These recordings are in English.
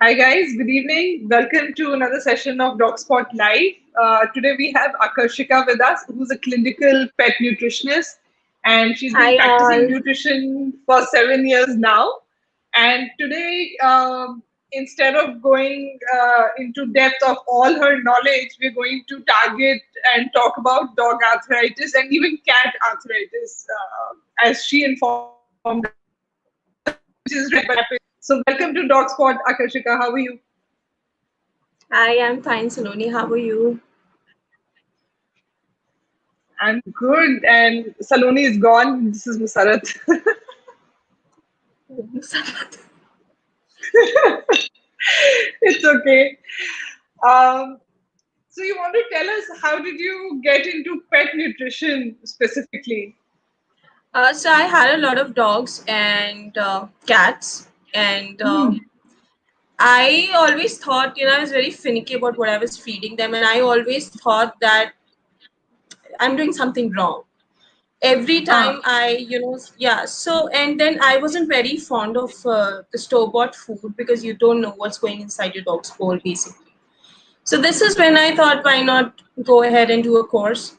Hi guys, good evening. Welcome to another session of Dogspot Live. Today we have Aakerschika with us, who's a clinical pet nutritionist, and she's been Hi practicing all. nutrition for 7 years now. And today, instead of going into depth of all her knowledge, we're going to target and talk about dog arthritis and even cat arthritis, as she informed us, which is rapid. So welcome to Dogspot, Aakerschika. How are you? I am fine, Saloni. How are you? I'm good, and Saloni is gone. This is Musarat. It's okay. Um, so you want to tell us how did you get into pet nutrition specifically? So I had a lot of dogs and cats, and Hmm. I always thought, I was very finicky about what I was feeding them, and I always thought that I'm doing something wrong. Every time Ah, yeah. So and then I wasn't very fond of the store-bought food because you don't know what's going inside your dog's bowl, basically. So this is when I thought, why not go ahead and do a course?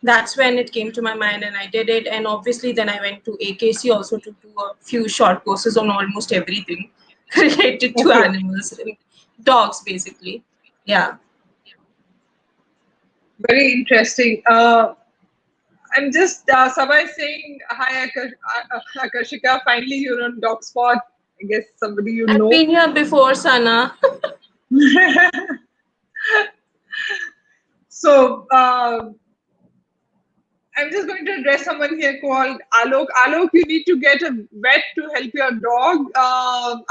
That's when it came to my mind and I did it. And obviously then I went to AKC also to do a few short courses on almost everything related to okay. animals and dogs, basically. Yeah. Very interesting. I'm just Sabah is saying hi, Akashika. Finally, you're on Dogspot. I guess somebody you I've know. been here before, Sana. So I'm just going to address someone here called Alok. Alok, you need to get a vet to help your dog.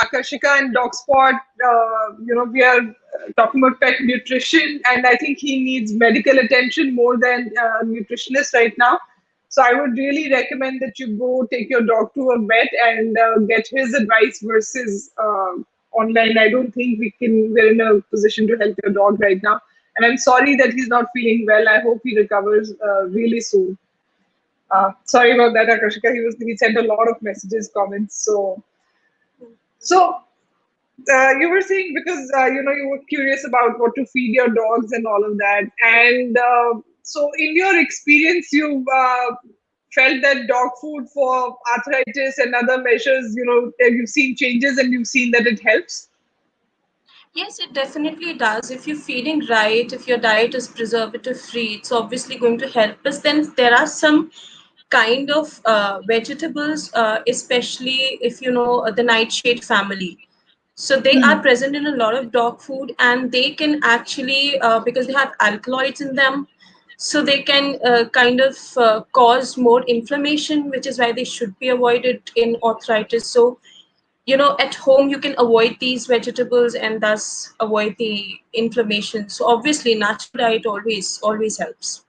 Akashika and Dogspot, we are talking about pet nutrition, and I think he needs medical attention more than a nutritionist right now. So I would really recommend that you go take your dog to a vet and get his advice versus online. I don't think we're in a position to help your dog right now. And I'm sorry that he's not feeling well. I hope he recovers really soon. Sorry about that, Akashika. He sent a lot of messages, comments. So you were saying because you were curious about what to feed your dogs and all of that, and so in your experience, you felt that dog food for arthritis and other measures, you've seen changes and you've seen that it helps. Yes, it definitely does. If you're feeding right, if your diet is preservative free, it's obviously going to help us. Then there are some kind of vegetables, especially if you know the nightshade family. So they are Hmm. present in a lot of dog food, and they can actually, because they have alkaloids in them, so they can kind of cause more inflammation, which is why they should be avoided in arthritis. So at home you can avoid these vegetables and thus avoid the inflammation. So obviously natural diet always helps.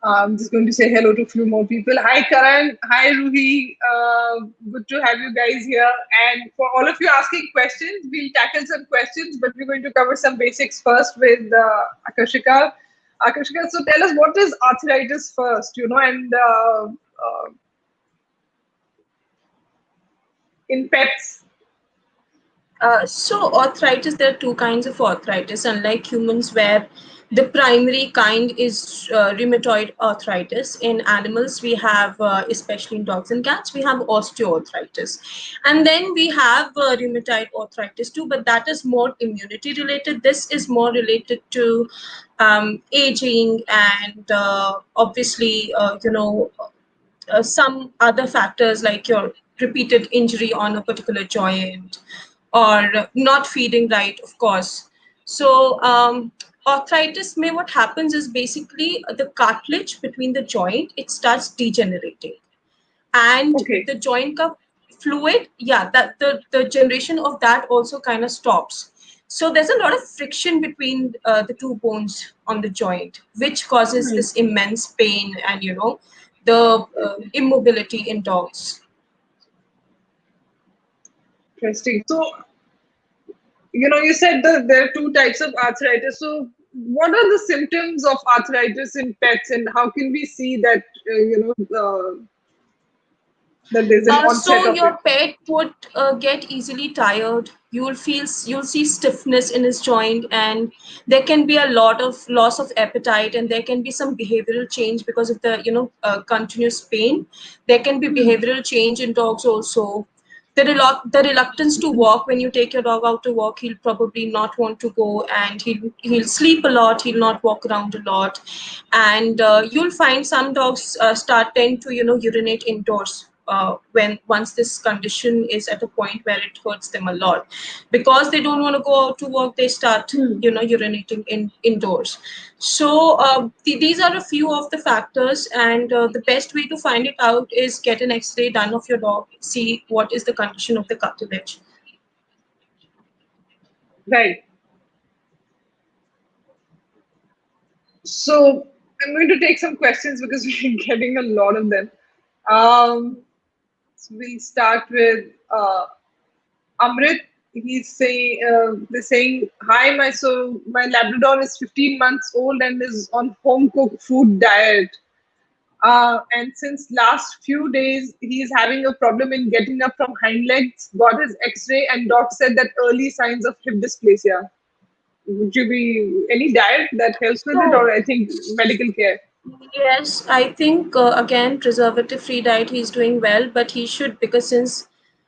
I'm just going to say hello to a few more people. Hi, Karan. Hi, Ruhi. Good to have you guys here. And for all of you asking questions, we'll tackle some questions, but we're going to cover some basics first with Akashika. Akashika, so tell us what is arthritis first, and in pets. So arthritis, there are two kinds of arthritis, unlike humans, where the primary kind is rheumatoid arthritis. In animals, we have, especially in dogs and cats, we have osteoarthritis. And then we have rheumatoid arthritis too, but that is more immunity related. This is more related to aging and obviously, some other factors like your repeated injury on a particular joint or not feeding right, of course. So arthritis may, what happens is basically the cartilage between the joint, it starts degenerating, and Okay. the joint cup fluid, yeah, that the generation of that also kind of stops. So there's a lot of friction between the two bones on the joint, which causes Hmm. this immense pain and the immobility in dogs. Interesting. So, you said that there are two types of arthritis. So, what are the symptoms of arthritis in pets, and how can we see that, that there's an onset So of it? your pet would get easily tired. You'll see stiffness in his joint, and there can be a lot of loss of appetite, and there can be some behavioral change because of the continuous pain. There can be behavioral change in dogs also. The reluctance to walk. When you take your dog out to walk, he'll probably not want to go, and he'll sleep a lot. He'll not walk around a lot, and you'll find some dogs tend to urinate indoors when once this condition is at a point where it hurts them a lot, because they don't want to go out to work. They start urinating indoors. So these are a few of the factors, and the best way to find it out is get an x-ray done of your dog, see what is the condition of the cartilage. Right. So I'm going to take some questions because we're getting a lot of them. So we'll start with Amrit. He's saying, they're saying, hi, my Labrador is 15 months old and is on home cooked food diet. And since last few days, he's having a problem in getting up from hind legs. Got his X-ray, and doc said that early signs of hip dysplasia. Would you be any diet that helps with it, So or I think medical care? yes, I think again, preservative-free diet, he's doing well, but he should, because since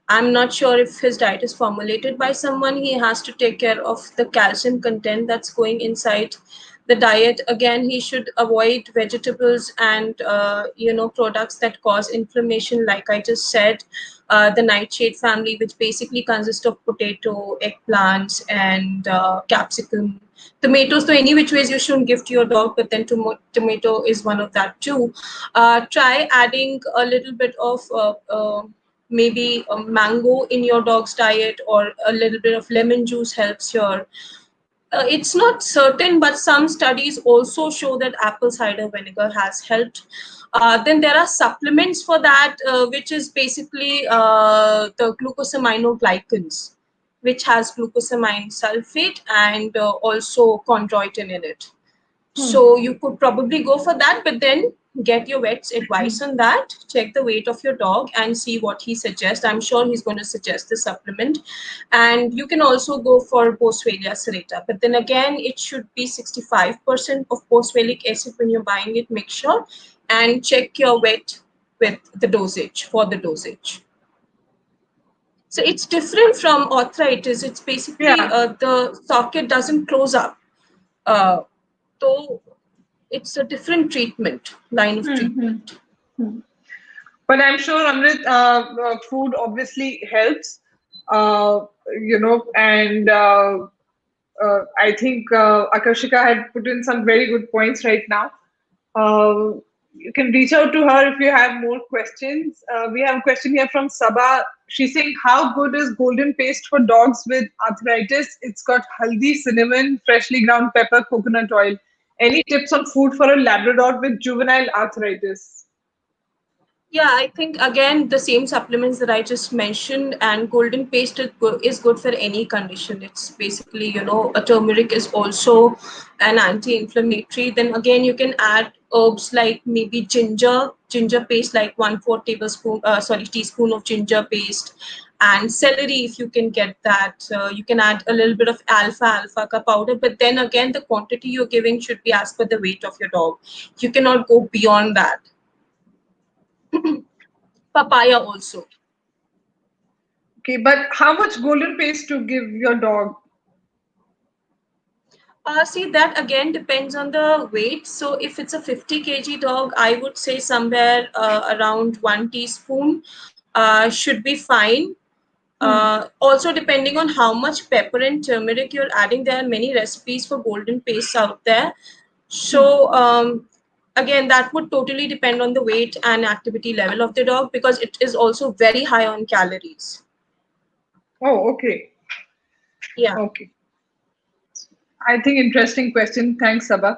I'm not sure if his diet is formulated by someone, he has to take care of the calcium content that's going inside the diet. Again, he should avoid vegetables and products that cause inflammation, like I just said, the nightshade family, which basically consists of potato, eggplants, and capsicum. Tomatoes, so any which ways you shouldn't give to your dog, but then tomato is one of that too. Try adding a little bit of maybe a mango in your dog's diet, or a little bit of lemon juice helps your. It's not certain, but some studies also show that apple cider vinegar has helped. Then there are supplements for that, which is basically the glucosaminoglycans, which has glucosamine sulfate and also chondroitin in it. So you could probably go for that, but then get your vet's advice on that. Check the weight of your dog and see what he suggests. I'm sure he's going to suggest the supplement. And you can also go for Boswellia serrata. But then again, it should be 65% of boswellic acid when you're buying it. Make sure and check your vet with the dosage, for the dosage. So it's different from arthritis. It's basically Yeah. the socket doesn't close up. Uh, so it's a different line of treatment. But I'm sure, Amrit, food obviously helps, and I think Aakerschika had put in some very good points right now. You can reach out to her if you have more questions. We have a question here from Sabah. She's saying, how good is golden paste for dogs with arthritis? It's got haldi, cinnamon, freshly ground pepper, coconut oil. Any tips on food for a Labrador with juvenile arthritis? Yeah, I think again the same supplements that I just mentioned, and golden paste is good for any condition. It's basically, a turmeric is also an anti-inflammatory. Then again, you can add herbs like maybe ginger paste, like 1/4 teaspoon of ginger paste, and celery if you can get that. You can add a little bit of alfalfa powder, but then again, the quantity you're giving should be as per the weight of your dog. You cannot go beyond that. Papaya also. Okay, but how much golden paste to give your dog? See, that again depends on the weight. So if it's a 50 kg dog, I would say somewhere around 1 teaspoon should be fine. Also, depending on how much pepper and turmeric you're adding, there are many recipes for golden paste out there. So again, that would totally depend on the weight and activity level of the dog, because it is also very high on calories. Oh, okay. Yeah. Okay. I think interesting question. Thanks, Sabah.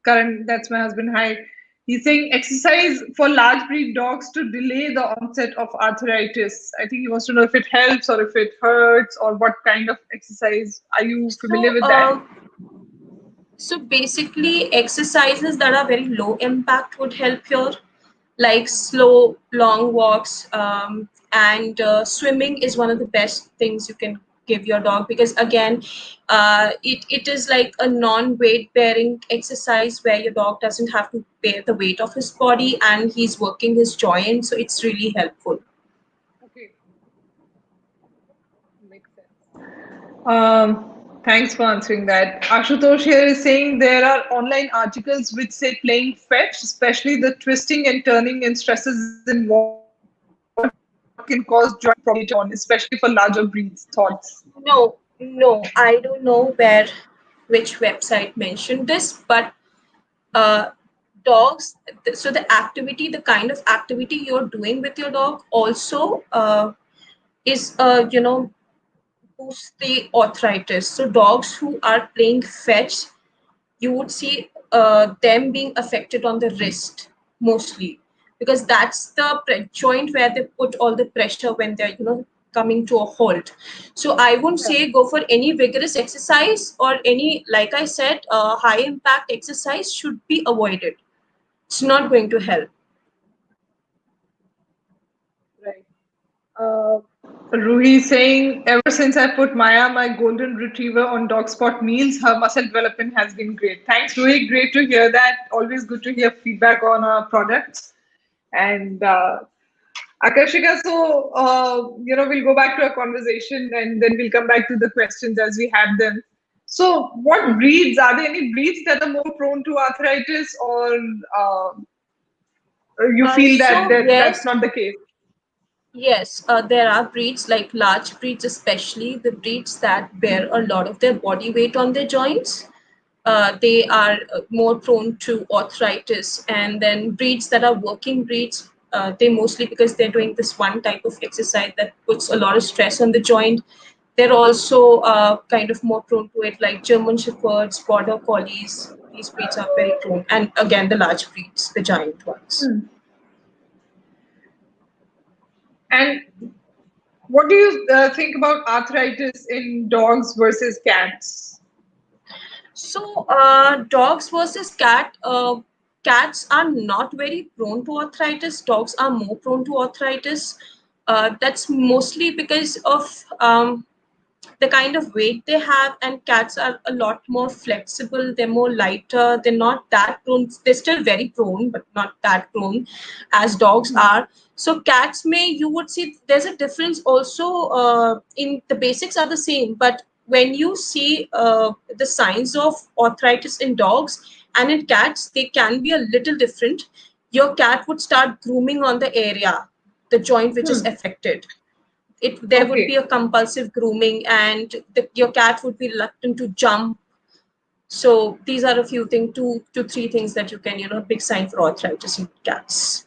Karan, that's my husband. Hi. He's saying exercise for large breed dogs to delay the onset of arthritis. I think he wants to know if it helps or if it hurts or what kind of exercise. Are you familiar So with that? So basically, exercises that are very low impact would help here. like slow, long walks, and swimming is one of the best things you can give your dog, because again, it is like a non-weight bearing exercise where your dog doesn't have to bear the weight of his body and he's working his joints, so it's really helpful. Okay, makes sense. Thanks for answering that. Ashutosh here is saying there are online articles which say playing fetch, especially the twisting and turning and stresses involved, can cause joint problems later on, especially for larger breeds. Thoughts? No, I don't know which website mentioned this, but uh, dogs, so the kind of activity you're doing with your dog also is boosts the arthritis. So dogs who are playing fetch, you would see them being affected on the wrist mostly, because that's the joint where they put all the pressure when they're coming to a halt. So I wouldn't Yeah. say go for any vigorous exercise, or any, like I said, high impact exercise should be avoided. It's not going to help. Right. Uh, Ruhi saying, ever since I put Maya, my golden retriever, on Dogspot meals, her muscle development has been great. Thanks, Ruhi. Great to hear that. Always good to hear feedback on our products. And Aakerschika, so we'll go back to our conversation and then we'll come back to the questions as we have them. So, what breeds are there? Any breeds that are more prone to arthritis, or you feel that, So that's yes, not the case? yes, there are breeds, like large breeds, especially the breeds that bear a lot of their body weight on their joints. They are more prone to arthritis. And then breeds that are working breeds, they mostly, because they're doing this one type of exercise that puts a lot of stress on the joint, they're also kind of more prone to it, like German Shepherds, Border Collies. These breeds are very prone. And again, the large breeds, the giant ones. Hmm. And what do you think about arthritis in dogs versus cats? So, dogs versus cat. Cats are not very prone to arthritis. Dogs are more prone to arthritis. That's mostly because of the kind of weight they have, and cats are a lot more flexible. They're more lighter. They're not that prone. They're still very prone, but not that prone as dogs are. So cats may, you would see there's a difference also, in the basics are the same, but when you see the signs of arthritis in dogs and in cats, they can be a little different. Your cat would start grooming on the area, the joint which is Hmm. affected. There would be Okay. a compulsive grooming, and your cat would be reluctant to jump. So these are a few things, two to three things that you can, big sign for arthritis in cats.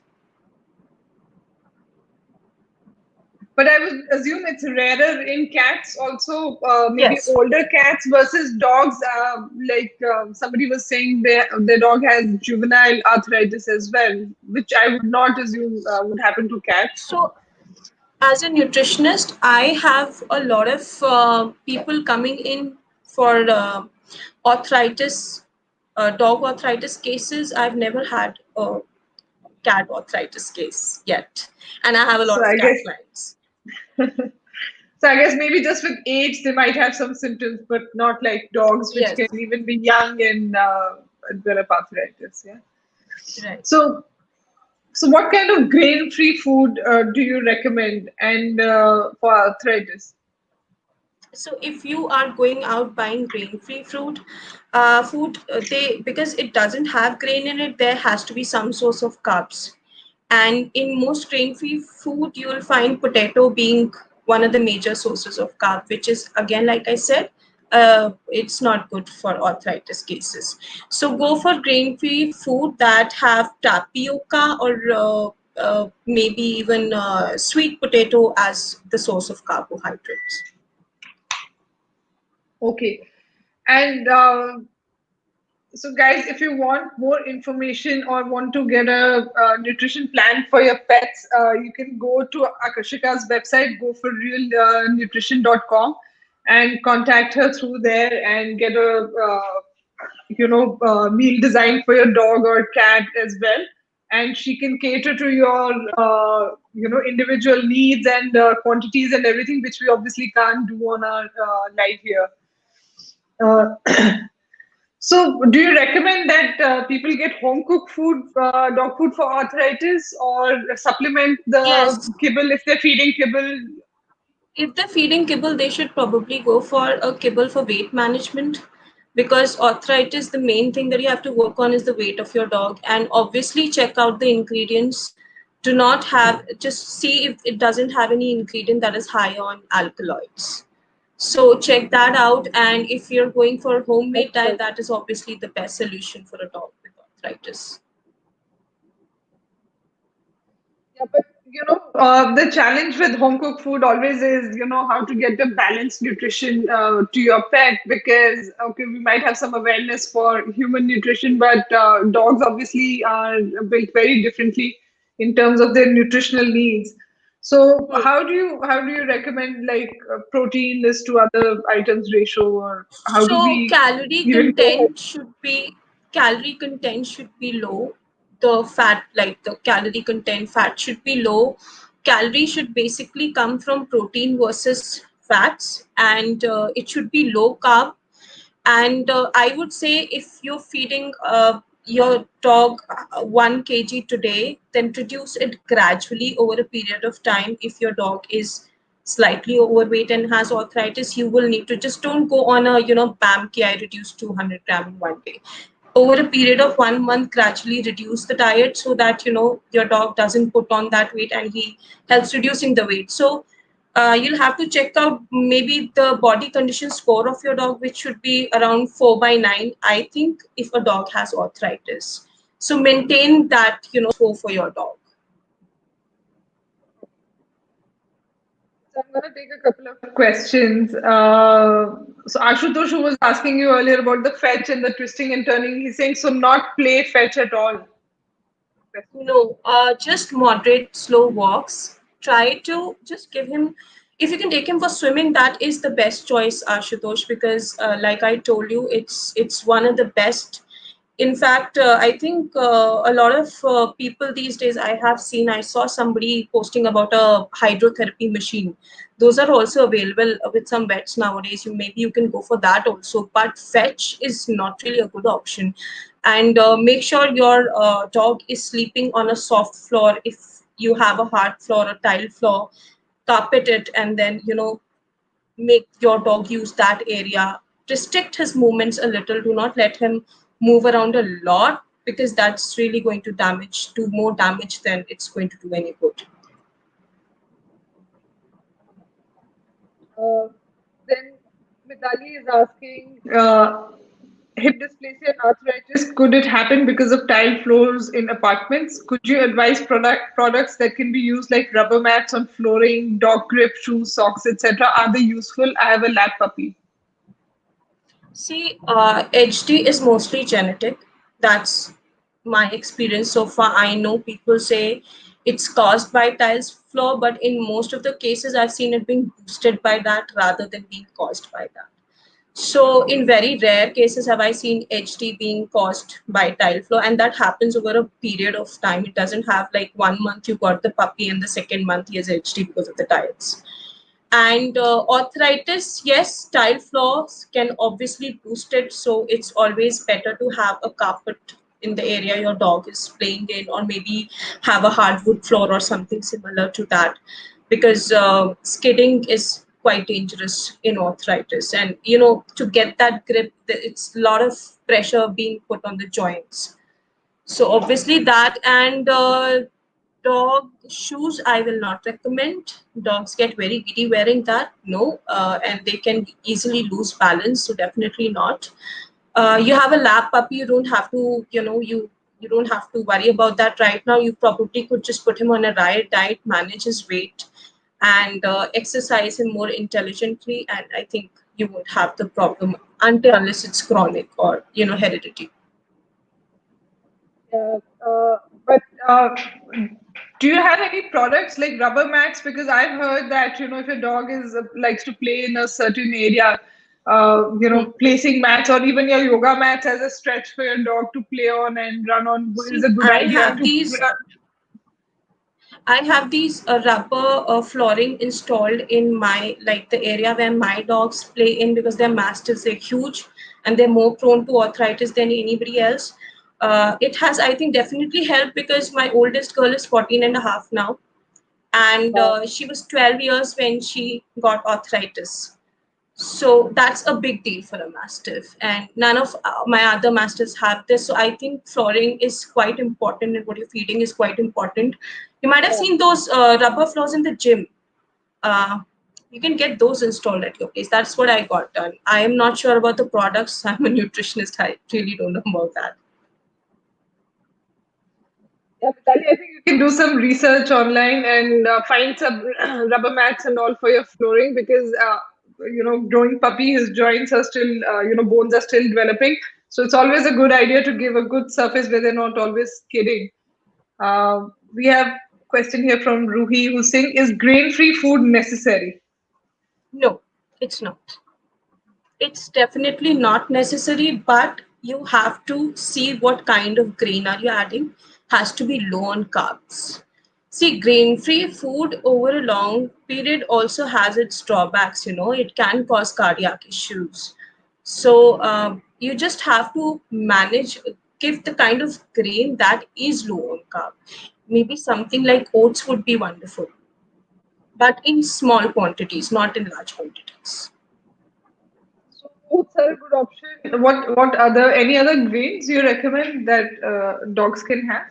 But I would assume it's rarer in cats also, maybe Yes. older cats versus dogs. Somebody was saying their dog has juvenile arthritis as well, which I would not assume would happen to cats. So as a nutritionist, I have a lot of people coming in for arthritis, dog arthritis cases. I've never had a cat arthritis case yet, and I have a So lot of I cat guess clients. so I guess maybe just with age they might have some symptoms, but not like dogs, which Yes, can even be young and develop arthritis. Yeah. right. So so what kind of grain-free food do you recommend and for arthritis? So if you are going out buying grain-free food, they, because it doesn't have grain in it, there has to be some source of carbs. And in most grain-free food, you will find potato being one of the major sources of carb, which is, again, like I said, it's not good for arthritis cases. So go for grain-free food that have tapioca, or maybe even sweet potato as the source of carbohydrates. Okay. And so, guys, if you want more information or want to get nutrition plan for your pets, you can go to Aakerschika's website, goforrealnutrition.com, and contact her through there and get a meal design for your dog or cat as well. and she can cater to your individual needs and quantities and everything, which we obviously can't do on our live here. Uh, so, do you recommend that people get home cooked food, dog food for arthritis, or supplement the Yes, kibble if they're feeding kibble? if they're feeding kibble, they should probably go for a kibble for weight management, because arthritis, the main thing that you have to work on is the weight of your dog. And obviously, check out the ingredients. Do not have, just see if it doesn't have any ingredient that is high on alkaloids. So check that out. And if you're going for a homemade diet, that is obviously the best solution for a dog with arthritis. Yeah, but the challenge with home cooked food always is, how to get the balanced nutrition to your pet, because, okay, we might have some awareness for human nutrition, but dogs obviously are built very differently in terms of their nutritional needs. So Hmm. how do you recommend like protein is to other items ratio, or how do So we even go ahead? calorie content should be low. The fat, like the calorie content, fat should be low. Calorie should basically come from protein versus fats, and it should be low carb. And I would say if you're feeding your dog 1 kg today, then reduce it gradually over a period of time. If your dog is slightly overweight and has arthritis, you will need to just don't go on a bam ki I reduced 200 gram in 1 day. Over a period of 1 month, gradually reduce the diet so that your dog doesn't put on that weight, and he helps reducing the weight. So you'll have to check out maybe the body condition score of your dog, which should be around 4/9, I think, if a dog has arthritis. So maintain that score for your dog. So I'm going to take a couple of questions. So Ashutosh, who was asking you earlier about the fetch and the twisting and turning, he's saying, so not play fetch at all. No, just moderate, slow walks. Try to just give him, if you can take him for swimming, that is the best choice, Ashutosh, because like I told you, it's one of the best. In fact, I think a lot of people these days I saw somebody posting about a hydrotherapy machine. Those are also available with some vets nowadays. Maybe you can go for that also. But fetch is not really a good option. And make sure your dog is sleeping on a soft floor. If you have a hard floor or tile floor, carpet it, and then make your dog use that area. Restrict his movements a little. Do not let him move around a lot, because that's really going to do more damage than it's going to do any good. Uh, then Midali is asking, hip dysplasia and arthritis, could it happen because of tile floors in apartments? Could you advise products that can be used like rubber mats on flooring, dog grip, shoes, socks, etc.? Are they useful? I have a lap puppy. See, HD is mostly genetic. That's my experience so far. I know people say it's caused by tiles flaw, but in most of the cases, I've seen it being boosted by that rather than being caused by that. So, in very rare cases, have I seen HD being caused by tile flaw, and that happens over a period of time. It doesn't have like 1 month you got the puppy, and the second month he has HD because of the tiles. And arthritis, yes, tile floors can obviously boost it. So it's always better to have a carpet in the area your dog is playing in, or maybe have a hardwood floor or something similar to that, because skidding is quite dangerous in arthritis. And to get that grip, it's a lot of pressure being put on the joints. So obviously that, and dog shoes I will not recommend. Dogs get very giddy wearing that. No, and they can easily lose balance. So definitely not. You have a lap puppy. You don't have to. You don't have to worry about that right now. You probably could just put him on a right diet, manage his weight, and exercise him more intelligently. And I think you won't have the problem until unless it's chronic or heredity. Yeah, but do you have any products like rubber mats? Because I've heard that if your dog is likes to play in a certain area, placing mats or even your yoga mats as a stretch for your dog to play on and run on is See, a good idea to. I have these rubber flooring installed in my, like the area where my dogs play in, because their mastiffs are huge and they're more prone to arthritis than anybody else. It has, I think, definitely helped, because my oldest girl is 14 and a half now, and she was 12 years when she got arthritis. So that's a big deal for a mastiff, and none of my other mastiffs have this. So I think flooring is quite important, and what you're feeding is quite important. You might have seen those rubber floors in the gym. Uh, you can get those installed at your place. That's what I got done. I am not sure about the products. I'm a nutritionist. I really don't know about that. Yeah, Vitali, I think you can do some research online and find some rubber mats and all for your flooring, because growing puppy, his joints are still bones are still developing. So it's always a good idea to give a good surface where they're not always skidding. We have a question here from Ruhi who's saying, is grain-free food necessary? No, it's not. It's definitely not necessary, but you have to see what kind of grain are you adding. Has to be low on carbs. See, grain-free food over a long period also has its drawbacks. It can cause cardiac issues. So you just have to manage, give the kind of grain that is low on carb. Maybe something like oats would be wonderful, but in small quantities, not in large quantities. So oats are a good option. What other any other grains you recommend that dogs can have?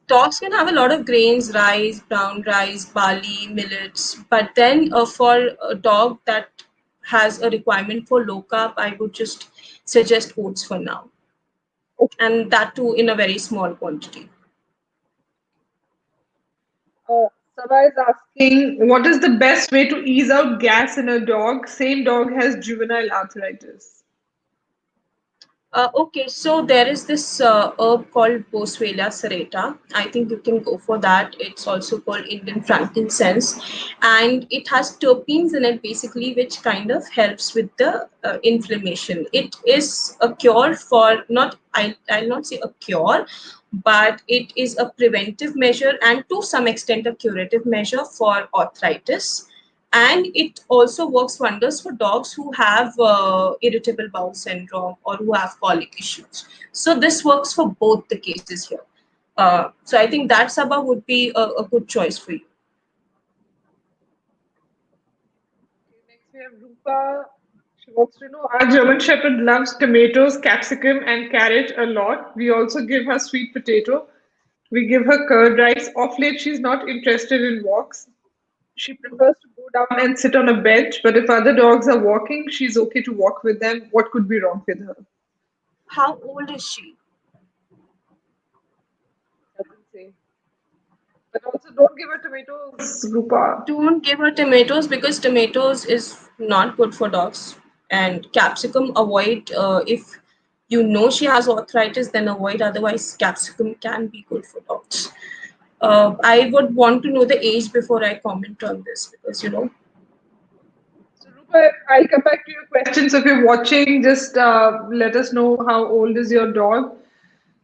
Dogs can have a lot of grains, rice, brown rice, barley, millets. But then for a dog that has a requirement for low carb, I would just suggest oats for now. And that too in a very small quantity. Sabah is asking, what is the best way to ease out gas in a dog? Same dog has juvenile arthritis. Okay, so there is this herb called Boswellia serrata. I think you can go for that. It's also called Indian frankincense, and it has terpenes in it, basically, which kind of helps with the inflammation. It is a cure for, not, I'll not say a cure, but it is a preventive measure and to some extent a curative measure for arthritis, and it also works wonders for dogs who have irritable bowel syndrome or who have colic issues. So this works for both the cases here. So I think that Sabha would be a good choice for you. Next we have Rupa. She wants to know, our German Shepherd loves tomatoes, capsicum, and carrot a lot. We also give her sweet potato. We give her curd rice. Off late, she's not interested in walks. She prefers to go down and sit on a bench, but if other dogs are walking, she's okay to walk with them. What could be wrong with her? How old is she? Doesn't say. But also, don't give her tomatoes, Rupa. Don't give her tomatoes, because tomatoes is not good for dogs. And capsicum, avoid. If you know she has arthritis, then avoid. Otherwise, capsicum can be good for dogs. I would want to know the age before I comment on this, because So, Rupa, I'll come back to your questions. If you're watching, just let us know how old is your dog.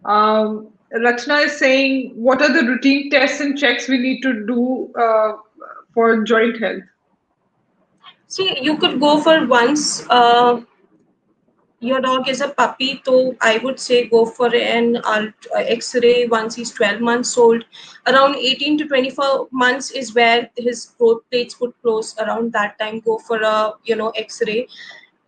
Rachna is saying, what are the routine tests and checks we need to do for joint health? see, you could go for once. Your dog is a puppy, so I would say go for an X-ray once he's 12 months old. Around 18 to 24 months is where his growth plates would close. Around that time, go for a X-ray.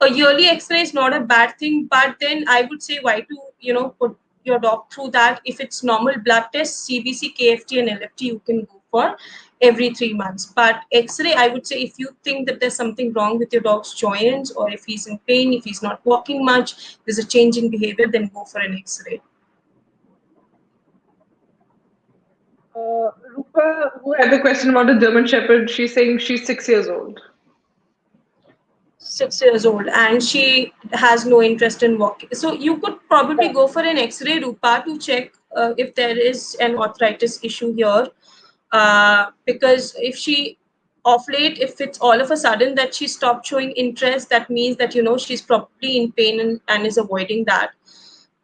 A yearly X-ray is not a bad thing, but then I would say why to put your dog through that. If it's normal blood tests, CBC, KFT, and LFT, you can go for every 3 months. But X-ray, I would say, if you think that there's something wrong with your dog's joints, or if he's in pain, if he's not walking much, there's a change in behavior, then go for an X-ray. Rupa, who had the question about a German Shepherd, she's saying she's 6 years old. 6 years old, and she has no interest in walking. So you could probably go for an X-ray, Rupa, to check if there is an arthritis issue here. Because if she Of late, if it's all of a sudden that she stopped showing interest, that means that she's probably in pain and is avoiding that.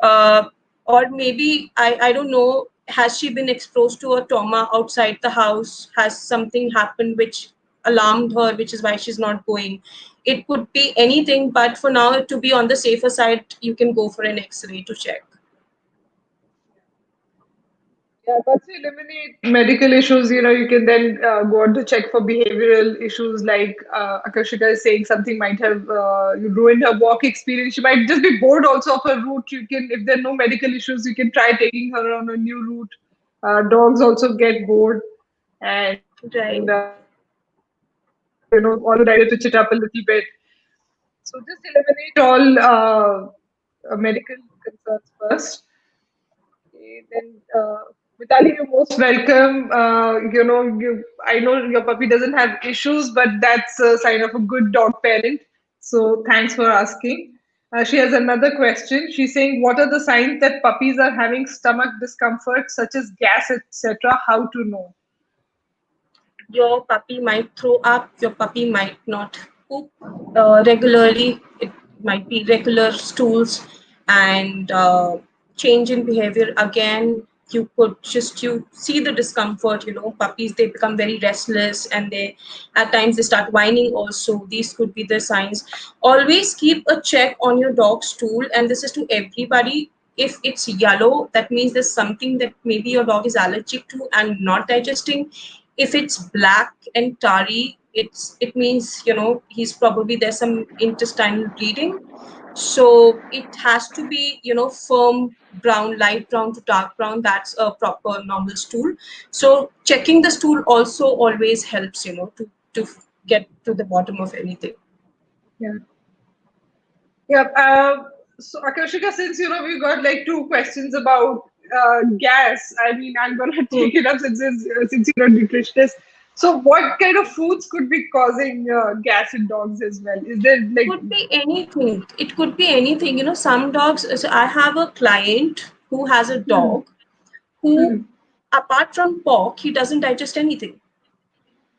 uh, or maybe I don't know, has she been exposed to a trauma outside the house? Has something happened which alarmed her, which is why she's not going? It could be anything, but for now, to be on the safer side, you can go for an x-ray to check. Yeah, once you eliminate medical issues, you can then go on to check for behavioral issues like Aakerschika is saying something might have ruined her walk experience. She might just be bored also of her route. If there are no medical issues, you can try taking her on a new route. Dogs also get bored, and Right. all you try to switch it up a little bit. So just eliminate all medical concerns first. Okay, then, Vitali, you're most welcome. I know your puppy doesn't have issues, but that's a sign of a good dog parent. So thanks for asking. She has another question. She's saying, what are the signs that puppies are having stomach discomfort, such as gas, etc.? How to know? Your puppy might throw up, your puppy might not poop regularly. It might be regular stools and change in behavior. Again, you see the discomfort. Puppies, they become very restless, and they at times they start whining also. These could be the signs. Always keep a check on your dog's stool, and this is to everybody. If it's yellow, that means there's something that maybe your dog is allergic to and not digesting. If it's black and tarry, it means he's probably, there's some intestinal bleeding. So it has to be firm brown, light brown to dark brown. That's a proper normal stool. So checking the stool also always helps to get to the bottom of anything. Yeah. Yeah. So Akashika, since we got like two questions about gas, I mean, I'm gonna take it up since you're a nutritionist. So, what kind of foods could be causing gas in dogs as well? Is there like? Could be anything. It could be anything. Some dogs. So I have a client who has a Hmm, dog who, hmm. apart from pork, he doesn't digest anything.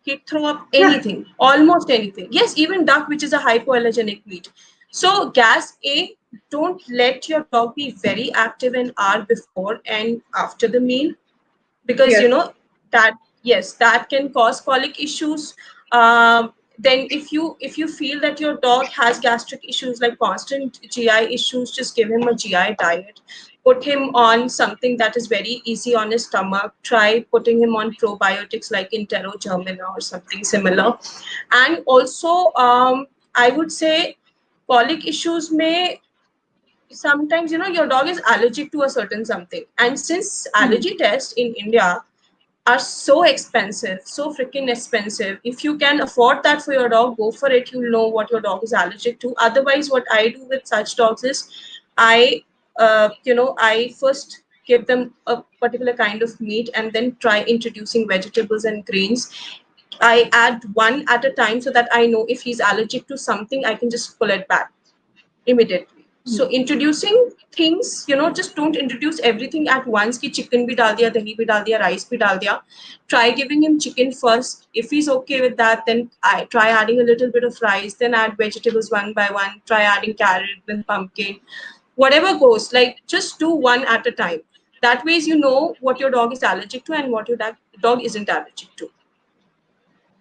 He'd throw up anything, almost anything. Yes, even duck, which is a hypoallergenic meat. So gas, don't let your dog be very active an hour before and after the meal, because Yes. that, yes, that can cause colic issues. Then if you feel that your dog has gastric issues like constant GI issues, just give him a GI diet. Put him on something that is very easy on his stomach. Try putting him on probiotics like Enterogermina or something similar. And also, I would say colic issues may sometimes, your dog is allergic to a certain something, and since Hmm. allergy tests in India are so expensive, so freaking expensive. If you can afford that for your dog, go for it. You'll know what your dog is allergic to. Otherwise, what I do with such dogs is I first give them a particular kind of meat and then try introducing vegetables and grains. I add one at a time so that I know if he's allergic to something, I can just pull it back immediately. So introducing things, just don't introduce everything at once. Ki chicken bhi dal diya, dahi bhi dal diya, rice bhi dal diya. Try giving him chicken first. If he's okay with that, then I try adding a little bit of rice, then add vegetables one by one. Try adding carrot, then pumpkin, whatever goes. Like just do one at a time. That ways you know what your dog is allergic to and what your dog isn't allergic to.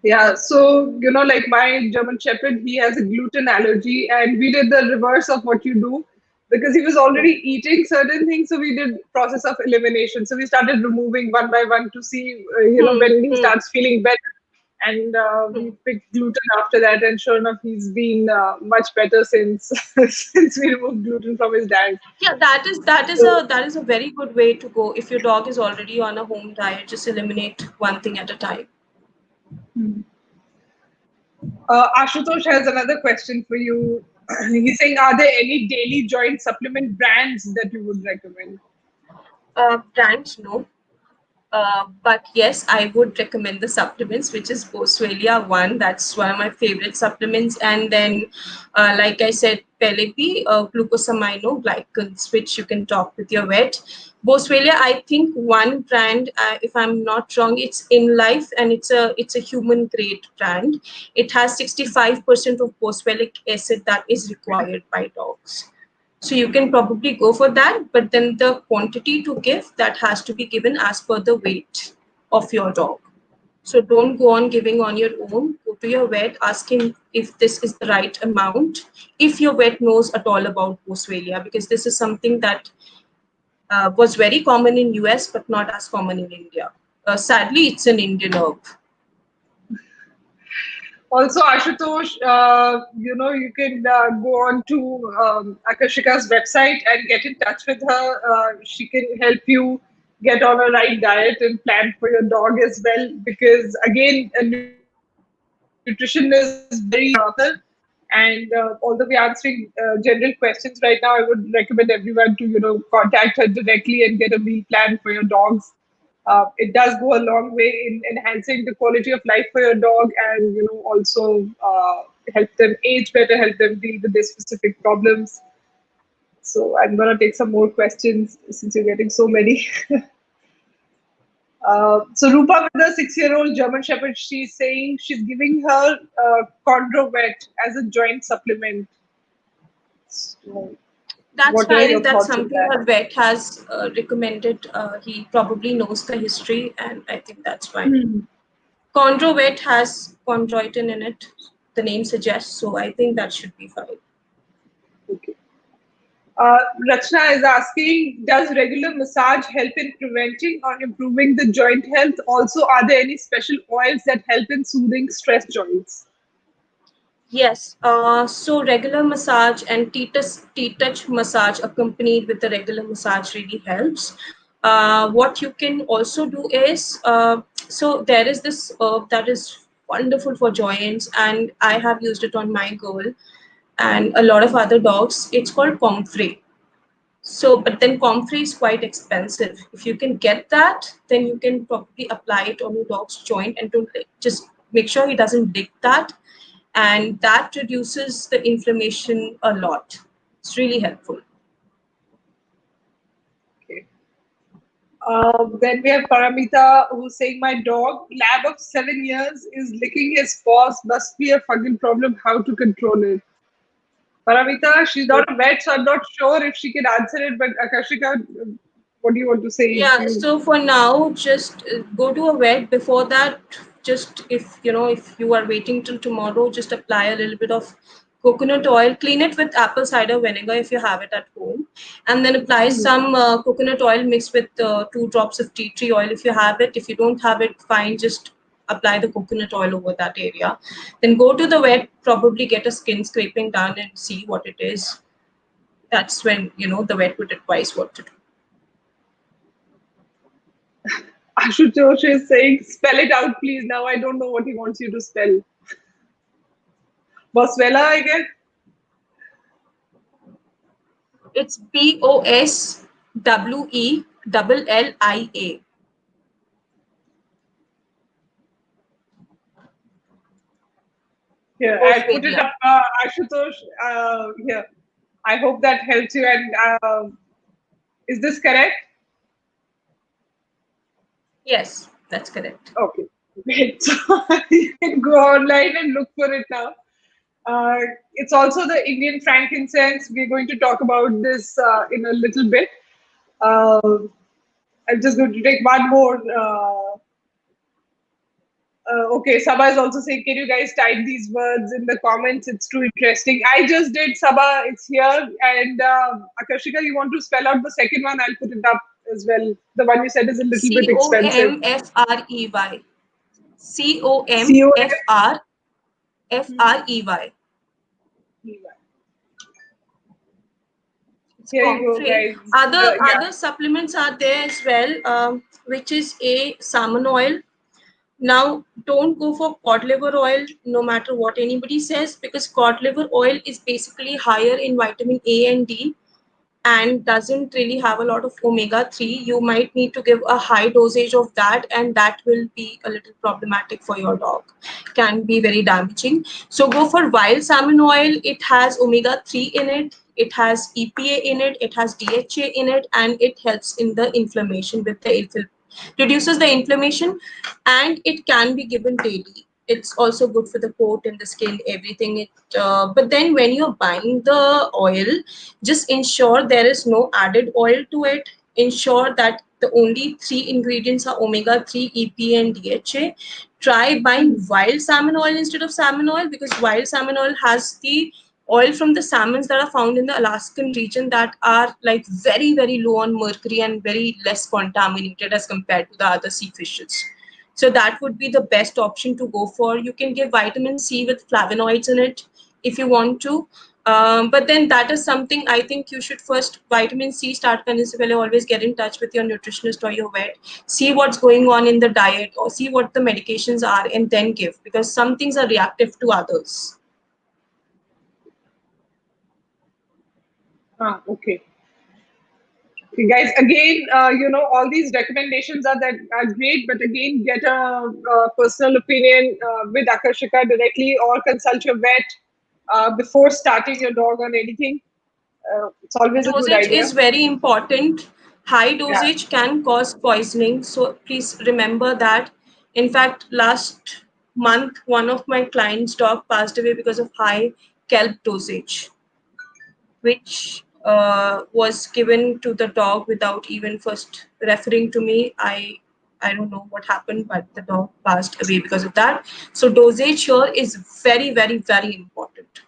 Yeah, so like my German Shepherd, he has a gluten allergy, and we did the reverse of what you do because he was already eating certain things. So we did process of elimination. So we started removing one by one to see, Hmm. when he Hmm. starts feeling better, and Hmm. we picked gluten after that. And sure enough, he's been much better since since we removed gluten from his diet. Yeah, So. that is a very good way to go. If your dog is already on a home diet, just eliminate one thing at a time. Ashutosh has another question for you. He's saying, are there any daily joint supplement brands that you would recommend? Brands, no. But yes, I would recommend the supplements, which is Boswellia 1. That's one of my favorite supplements. And then, like I said, Penelope, glucosamino glycans, which you can talk with your vet. Boswellia, I think one brand, if I'm not wrong, it's In Life, and it's a human grade brand. It has 65% of boswellic acid that is required by dogs. So you can probably go for that, but then the quantity to give, that has to be given as per the weight of your dog. So don't go on giving on your own. Go to your vet, ask him if this is the right amount. If your vet knows at all about Boswellia, because this is something that was very common in US, but not as common in India. Sadly, it's an Indian herb. Also, Ashutosh, you can go on to Aakerschika's website and get in touch with her. She can help you get on a right diet and plan for your dog as well. Because again, nutrition is very and although we're answering general questions right now, I would recommend everyone to contact her directly and get a meal plan for your dogs. It does go a long way in enhancing the quality of life for your dog, and also help them age better, help them deal with their specific problems. So I'm gonna take some more questions since you're getting so many. So Rupa, with a 6-year-old German Shepherd, she's saying she's giving her Chondrovet as a joint supplement. So That's what are fine if your that's thoughts on something that? her vet has recommended. He probably knows the history, and I think that's fine. Hmm. Chondrovet has chondroitin in it, the name suggests, so I think that should be fine. Okay. Rachna is asking, does regular massage help in preventing or improving the joint health? Also, are there any special oils that help in soothing stress joints? Yes, so regular massage and T-touch massage accompanied with the regular massage really helps. What you can also do is, so there is this herb that is wonderful for joints, and I have used it on my girl and a lot of other dogs. It's called comfrey. So, but then comfrey is quite expensive. If you can get that, then you can probably apply it on your dog's joint and to just make sure he doesn't dig that. And that reduces the inflammation a lot. It's really helpful. Okay. Then we have Paramita who's saying, my dog, lab of 7 years, is licking his paws. Must be a fungal problem. How to control it? Paramita, she's not a vet, so I'm not sure if she can answer it. But Akashika, what do you want to say? If Yeah, you so for now, just go to a vet. Before that, just if you are waiting till tomorrow, just apply a little bit of coconut oil. Clean it with apple cider vinegar if you have it at home, and then apply some coconut oil mixed with 2 drops of tea tree oil if you have it. If you don't have it, fine. Just apply the coconut oil over that area. Then go to the vet. Probably get a skin scraping done and see what it is. That's when the vet would advise what to do. Ashutosh is saying, spell it out, please. Now I don't know what he wants you to spell. Boswellia, I guess. It's Boswellia. Here, I put it Boswellia. up, Ashutosh. Here, I hope that helps you. And is this correct? Yes, that's correct. Okay, great. So you can go online and look for it now. It's also the Indian frankincense. We're going to talk about this in a little bit. I'm just going to take one more. Okay, Sabha is also saying, can you guys type these words in the comments? It's too interesting. I just did, Sabha, it's here. And Aakerschika, you want to spell out the second one? I'll put it up as well. The one you said is a little bit expensive. Comfrey. COM. Comfrey. It's Here you go, comfrey. guys. Yeah. Other supplements are there as well, which is a salmon oil. Now, don't go for cod liver oil no matter what anybody says, because cod liver oil is basically higher in vitamin A and D. and doesn't really have a lot of omega-3, you might need to give a high dosage of that, and that will be a little problematic for your dog, can be very damaging. So go for wild salmon oil. It has omega-3 in it, it has EPA in it, it has DHA in it, and it helps in the inflammation with the reduces the inflammation, and it can be given daily. It's also good for the coat and the skin, everything. But then when you're buying the oil, just ensure there is no added oil to it. Ensure that the only three ingredients are omega-3, EPA, and DHA. Try buying wild salmon oil instead of salmon oil, because wild salmon oil has the oil from the salmons that are found in the Alaskan region that are like very, very low on mercury and very less contaminated as compared to the other sea fishes. So that would be the best option to go for. You can give vitamin C with flavonoids in it if you want to. But then that is something I think you should first, vitamin C start karne se pehle always get in touch with your nutritionist or your vet. See what's going on in the diet or see what the medications are and then give, because some things are reactive to others. Okay. Okay, guys, again, all these recommendations are great, but again, get a personal opinion with Aakerschika directly or consult your vet before starting your dog on anything. It's always a good Dosage idea. is very important. High Yeah. dosage can cause poisoning, so please remember that. In fact, last month, one of my clients' dog passed away because of high kelp dosage, which was given to the dog without even first referring to me. I don't know what happened, but the dog passed away because of that. So dosage here is very, very, very important.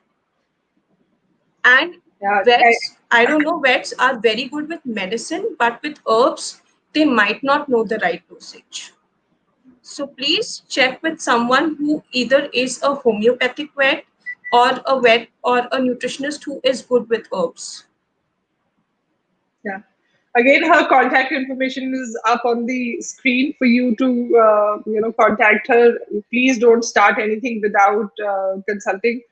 And Yeah. vets, I don't know, vets are very good with medicine, but with herbs, they might not know the right dosage. So please check with someone who either is a homeopathic vet or a vet or a nutritionist who is good with herbs. Yeah. Again, her contact information is up on the screen for you to, contact her. Please don't start anything without consulting.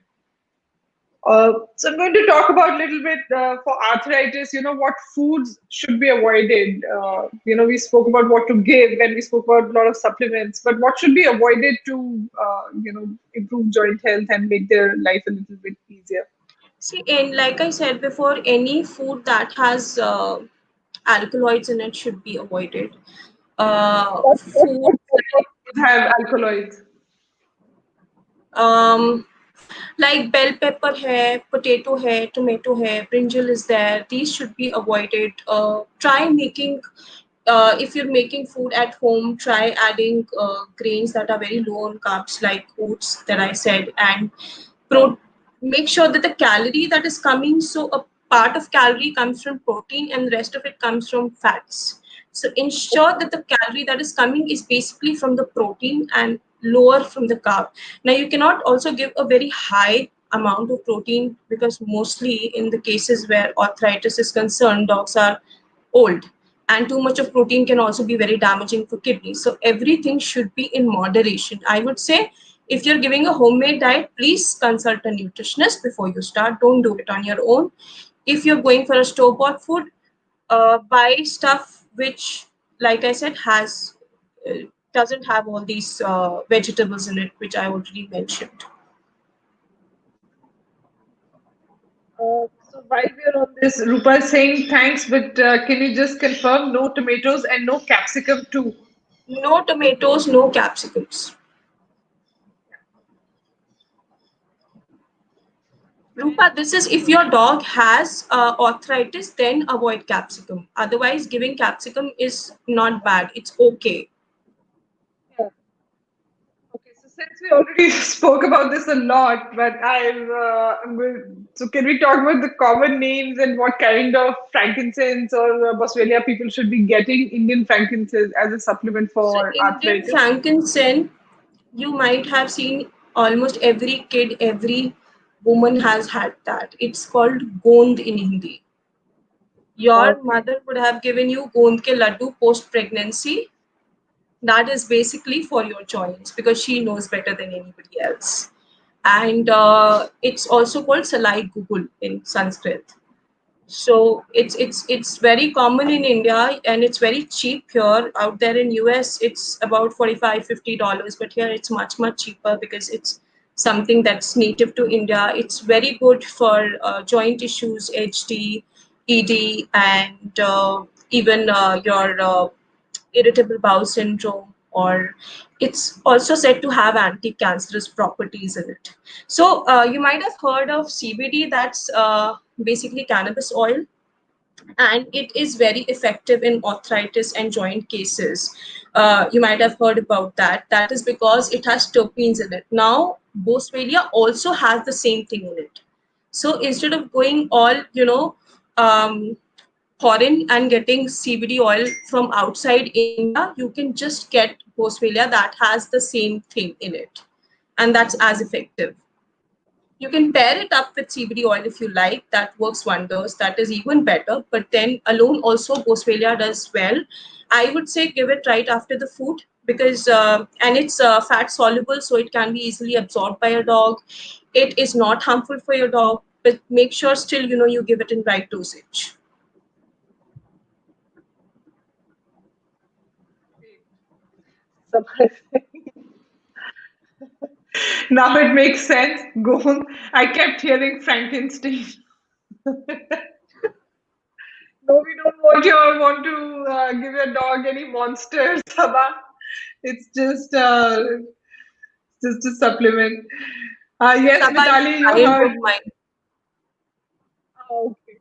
So I'm going to talk about a little bit for arthritis, what foods should be avoided. We spoke about what to give and we spoke about a lot of supplements, but what should be avoided to, improve joint health and make their life a little bit easier? See, and like I said before, any food that has alkaloids in it should be avoided. Food Foods have alkaloids? um, like bell pepper hai, potato hai, tomato hai, brinjal is there. These should be avoided. Try making, if you're making food at home, try adding grains that are very low on carbs, like oats that I said, and pro- make sure that the calorie that is coming, so a part of calorie comes from protein and the rest of it comes from fats. So ensure that the calorie that is coming is basically from the protein and lower from the carb. Now you cannot also give a very high amount of protein, because mostly in the cases where arthritis is concerned, dogs are old, and too much of protein can also be very damaging for kidneys. So everything should be in moderation, I would say. If you're giving a homemade diet, please consult a nutritionist before you start. Don't do it on your own. If you're going for a store-bought food, buy stuff which, like I said, has doesn't have all these vegetables in it, which I already mentioned. So while we're on this, Rupa is saying thanks, but can you just confirm no tomatoes and no capsicum too? No tomatoes, no capsicums. Rupa, this is if your dog has arthritis, then avoid capsicum. Otherwise, giving capsicum is not bad. It's okay. Yeah. Okay, so since we already spoke about this a lot, but so can we talk about the common names and what kind of frankincense or boswellia people should be getting Indian frankincense as a supplement So, for Indian arthritis? frankincense, you might have seen almost every kid, every woman has had that. It's called gond in Hindi. Your Okay. mother would have given you gond ke laddu post pregnancy. That is basically for your joints because she knows better than anybody else. And it's also called salai gugul in Sanskrit. So it's very common in India and it's very cheap here. Out there in US, it's about $45-50, but here it's much cheaper because it's something that's native to India. It's very good for joint issues, HD, ED, and even your irritable bowel syndrome, or it's also said to have anti-cancerous properties in it. So you might have heard of CBD. That's basically cannabis oil, and it is very effective in arthritis and joint cases. You might have heard about that. That is because it has terpenes in it. Now boswellia also has the same thing in it. So instead of going all um, foreign and getting CBD oil from outside India, you can just get boswellia that has the same thing in it, and that's as effective. You can pair it up with CBD oil if you like. That works wonders. That is even better. But then alone also boswellia does well. I would say give it right after the food because and it's fat soluble, so it can be easily absorbed by a dog. It is not harmful for your dog, but make sure still you give it in right dosage. Now it makes sense. Go on. I kept hearing Frankenstein. No, we don't want to give your dog any monsters, Sabah. It's just a supplement. Yes, Sabah, if Mitali, the you client heard. don't mind. Oh, okay.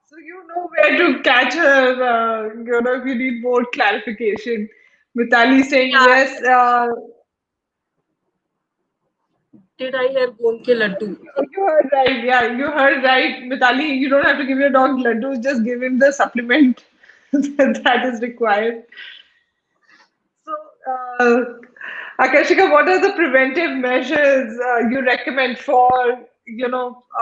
So you know where to catch her. If you need more clarification. Mitali saying Yeah, yes. did I hear Gon ke laddu? You heard right. Yeah, you heard right, Mitali. You don't have to give your dog laddus. Just give him the supplement that is required. So, Akashika, what are the preventive measures you recommend for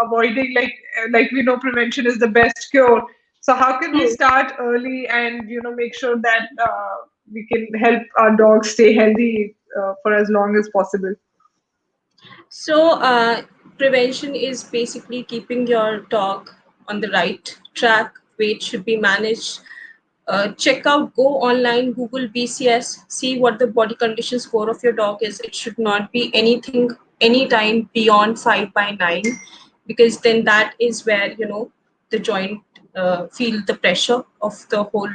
avoiding like we know prevention is the best cure. So how can we Hmm. start early and make sure that we can help our dogs stay healthy for as long as possible? So, prevention is basically keeping your dog on the right track. Weight should be managed. Check out, go online, Google BCS, see what the body condition score of your dog is. It should not be anything, anytime beyond 5 by 9, because then that is where, the joint feel the pressure of the whole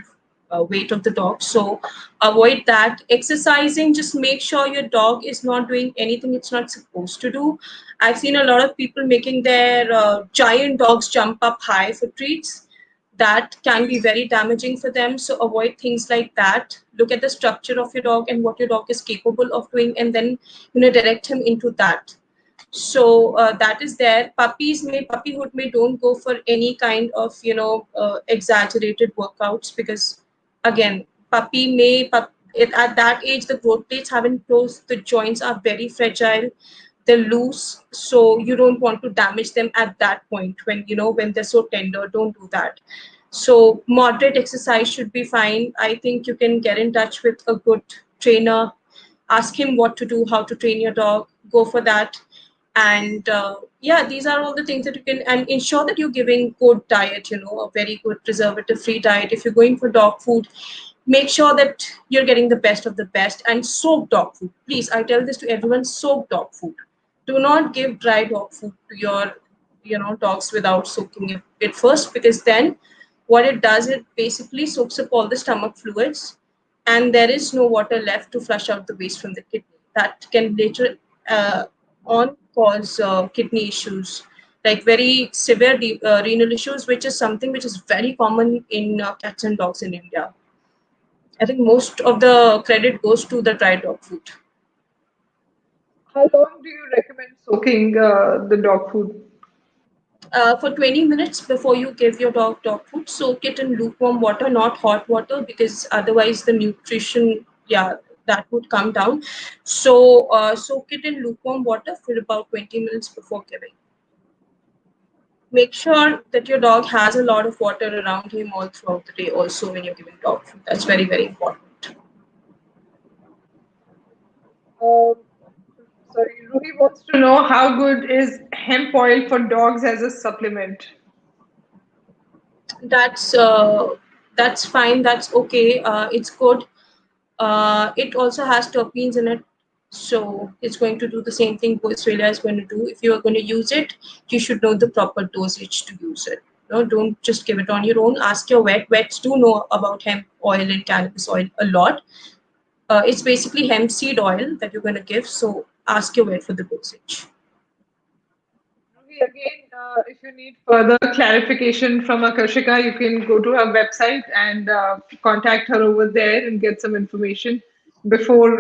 weight of the dog. So avoid that. Exercising, just make sure your dog is not doing anything it's not supposed to do. I've seen a lot of people making their giant dogs jump up high for treats. That can be very damaging for them. So avoid things like that. Look at the structure of your dog and what your dog is capable of doing, and then direct him into that. So that is there. Puppyhood may don't go for any kind of exaggerated workouts, because again, at that age the growth plates haven't closed, the joints are very fragile, they're loose, so you don't want to damage them at that point when when they're so tender. Don't do that. So moderate exercise should be fine. I think you can get in touch with a good trainer, ask him what to do, how to train your dog, go for that. And yeah, these are all the things that you can, and ensure that you're giving good diet, a very good preservative free diet. If you're going for dog food, make sure that you're getting the best of the best. And soak dog food, please, I tell this to everyone, soak dog food. Do not give dry dog food to your dogs without soaking it first, because then what it does, it basically soaks up all the stomach fluids, and there is no water left to flush out the waste from the kidney. That can later on cause kidney issues, like very severe renal issues, which is something which is very common in cats and dogs in India. I think most of the credit goes to the dry dog food. How long do you recommend soaking the dog food? For 20 minutes before you give your dog food, soak it in lukewarm water, not hot water, because otherwise the nutrition, yeah, that would come down. So soak it in lukewarm water for about 20 minutes before giving. Make sure that your dog has a lot of water around him all throughout the day also when you're giving dog food. That's very important. Um, Sorry, Ruhi wants to know how good is hemp oil for dogs as a supplement? That's fine. That's okay. It's good. It also has terpenes in it, so it's going to do the same thing Australia is going to do. If you are going to use it, you should know the proper dosage to use it. No, don't just give it on your own. Ask your vet. Vets do know about hemp oil and cannabis oil a lot. It's basically hemp seed oil that you're going to give, so ask your vet for the dosage. Again, if you need further clarification from Aakerschika, you can go to her website and contact her over there and get some information. Before,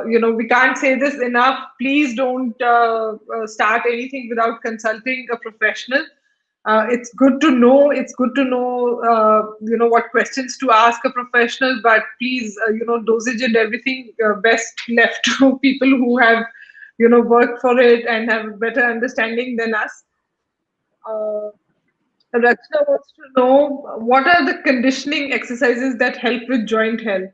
we can't say this enough. Please don't start anything without consulting a professional. It's good to know. It's good to know, what questions to ask a professional. But please, dosage and everything best left to people who have, worked for it and have better understanding than us. Uh, Rachna wants to know what are the conditioning exercises that help with joint health?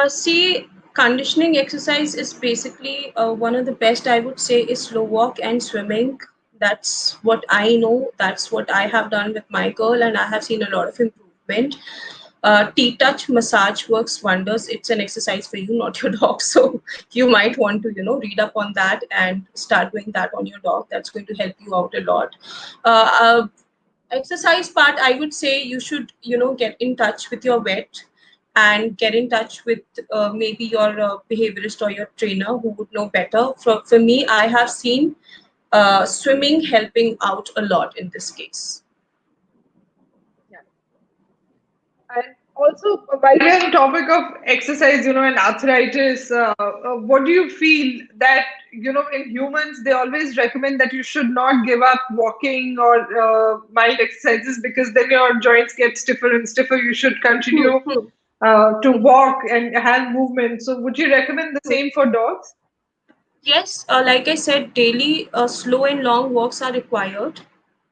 See, conditioning exercise is basically one of the best, I would say, is slow walk and swimming. That's what I know. That's what I have done with my girl, and I have seen a lot of improvement. T-touch massage works wonders. It's an exercise for you, not your dog. So you might want to, read up on that and start doing that on your dog. That's going to help you out a lot. Uh, uh, Exercise part, I would say you should, get in touch with your vet and get in touch with maybe your behaviorist or your trainer who would know better. For me, I have seen swimming helping out a lot in this case. Yeah. And also, while we're on topic of exercise, and arthritis, what do you feel that, in humans, they always recommend that you should not give up walking or mild exercises because then your joints get stiffer and stiffer. You should continue to walk and have movement. So, would you recommend the same for dogs? Yes, like I said, daily slow and long walks are required.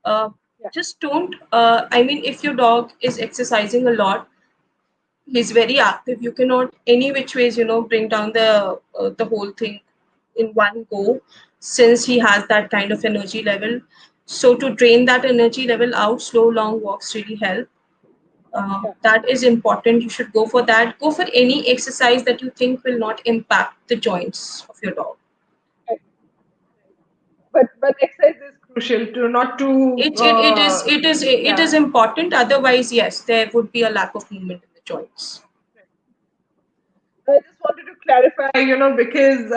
Uh, Yeah. just don't, I mean, if your dog is exercising a lot, he's very active. You cannot any which ways, bring down the whole thing in one go, since he has that kind of energy level. So to drain that energy level out, slow long walks really help. Yeah. That is important. You should go for that. Go for any exercise that you think will not impact the joints of your dog. Right. But exercise is crucial to not to It yeah. is important. Otherwise, yes, there would be a lack of movement in the joints. I just wanted to clarify, because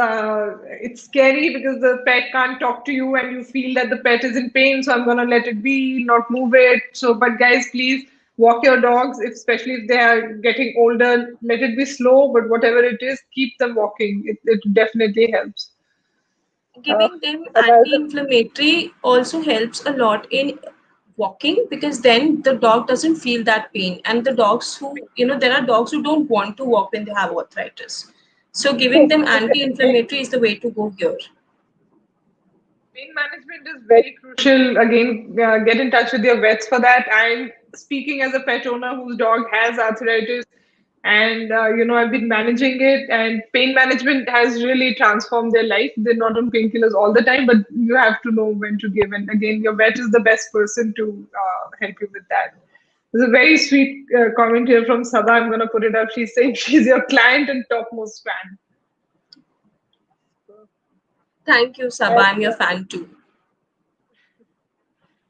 it's scary because the pet can't talk to you and you feel that the pet is in pain, so I'm going to let it be, not move it. So, but guys, please walk your dogs, especially if they are getting older. Let it be slow, but whatever it is, keep them walking. It definitely helps. Uh, Giving them another, anti-inflammatory also helps a lot in walking, because then the dog doesn't feel that pain. And the dogs who, there are dogs who don't want to walk when they have arthritis. So giving them anti-inflammatory is the way to go here. pain management is very crucial. Again, get in touch with your vets for that. I'm speaking as a pet owner whose dog has arthritis, and I've been managing it. And pain management has really transformed their life. They're not on painkillers all the time, but you have to know when to give. And again, your vet is the best person to help you with that. There's a very sweet comment here from Sada. I'm going to put it up. She's saying she's your client and topmost fan. Thank you, Saba. And I'm your fan too.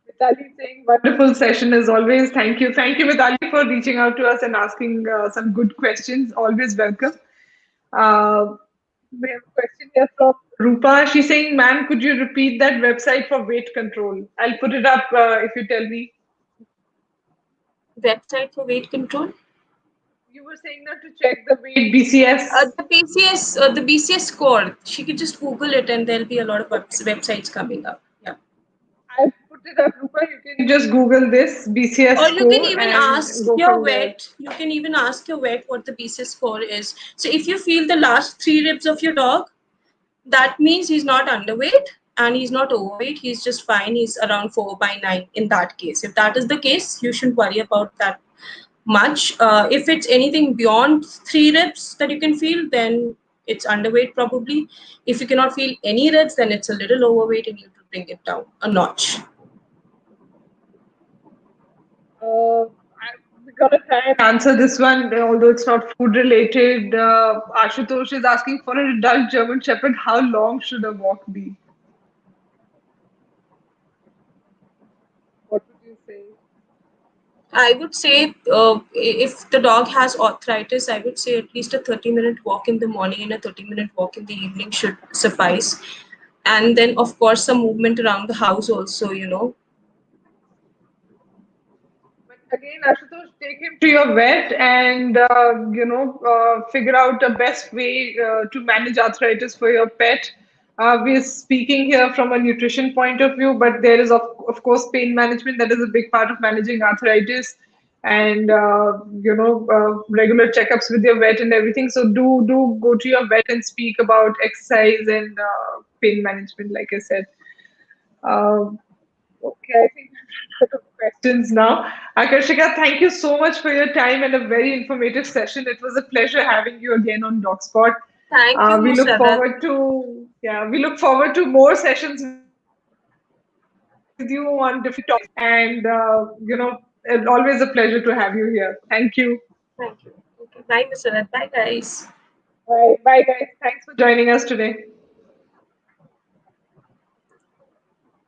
Vitali saying wonderful session as always. Thank you, Vitali, for reaching out to us and asking some good questions. Always welcome. Uh, we have a question here from Rupa. She's saying, "Ma'am, could you repeat that website for weight control?" I'll put it up if you tell me. Website for weight control. You were saying not to check the weight BCS. The BCS score. She could just Google it, and there'll be a lot of websites coming up. Yeah. I'll put it up, Rupa. You can just Google this BCS Or you can score even and ask go your from there. vet. You can even ask your vet what the BCS score is. So if you feel the last three ribs of your dog, that means he's not underweight and he's not overweight. He's just fine. He's around 4/9 in that case. If that is the case, you shouldn't worry about that much. If it's anything beyond three ribs that you can feel, then it's underweight probably. If you cannot feel any ribs, then it's a little overweight and you need to bring it down a notch. We're gonna try and answer this one, although it's not food related. Ashutosh is asking for an adult German Shepherd. How long should a walk be? What would you say? I would say if the dog has arthritis, I would say at least a 30-minute walk in the morning and a 30-minute walk in the evening should suffice. And then, of course, some movement around the house also. But again, Ashutosh, take him to your vet and figure out the best way to manage arthritis for your pet. We're speaking here from a nutrition point of view, but there is of course pain management that is a big part of managing arthritis, and regular checkups with your vet and everything. So do go to your vet and speak about exercise and pain management, like I said. Uh, Okay, I think we've run out of questions now. Aakerschika, thank you so much for your time and a very informative session. It was a pleasure having you again on Dogspot. Thank you, We look Musharraf. forward to more sessions with you on different topics, and always a pleasure to have you here. Thank you. Thank you. Okay. Bye, Musharraf. Bye, guys. Bye, bye, guys. Thanks for joining us today.